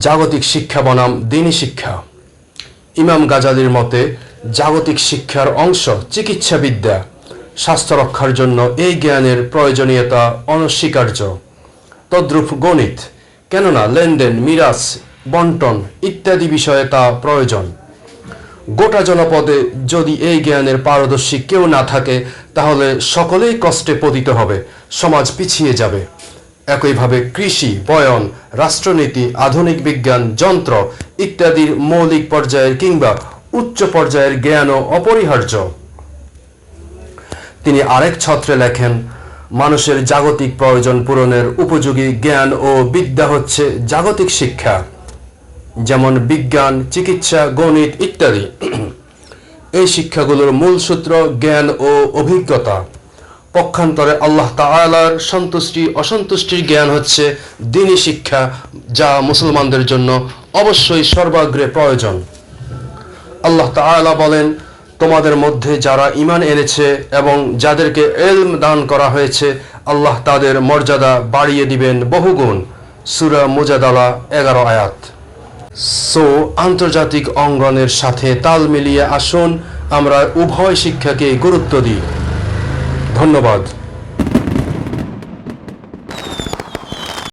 জাগতিক শিক্ষা বনাম দ্বীনি শিক্ষা। ইমাম গাজালির মতে জাগতিক শিক্ষার অংশ চিকিৎসাবিদ্যা। স্বাস্থ্য রক্ষার জন্য এই জ্ঞানের প্রয়োজনীয়তা অনস্বীকার্য। তদ্রূপ গণিত, কেননা লেনদেন, মিরাস, বন্টন ইত্যাদি বিষয়ে তা প্রয়োজন। গোটা জনপদে যদি এই জ্ঞানের পারদর্শী কেউ না থাকে, তাহলে সকলেই কষ্টে পতিত হবে, সমাজ পিছিয়ে যাবে। একইভাবে কৃষি, বয়ন, রাষ্ট্রনীতি, আধুনিক বিজ্ঞান, যন্ত্র ইত্যাদির মৌলিক পর্যায়ের কিংবা উচ্চ পর্যায়ের জ্ঞানও অপরিহার্য। তিনি আরেক ছত্রে লেখেন, মানুষের জাগতিক প্রয়োজন পূরণের উপযোগী জ্ঞান ও বিদ্যা হচ্ছে জাগতিক শিক্ষা, যেমন বিজ্ঞান, চিকিৎসা, গণিত ইত্যাদি। এই শিক্ষাগুলোর মূল সূত্র জ্ঞান ও অভিজ্ঞতা। পক্ষান্তরে আল্লাহ তাআলার সন্তুষ্টি অসন্তুষ্টির জ্ঞান হচ্ছে দ্বীনি শিক্ষা, যা মুসলমানদের জন্য অবশ্যই সর্বাগ্রে প্রয়োজন। আল্লাহ তাআলা বলেন, তোমাদের মধ্যে যারা ঈমান এনেছে এবং যাদেরকে ইলম দান করা হয়েছে, আল্লাহ তাদের মর্যাদা বাড়িয়ে দিবেন বহুগুণ। সূরা মুজাদালা 11 আয়াত। আন্তর্জাতিক অঙ্গনের সাথে তাল মিলিয়ে আসুন আমরা উভয় শিক্ষাকে গুরুত্ব দিই। ধন্যবাদ।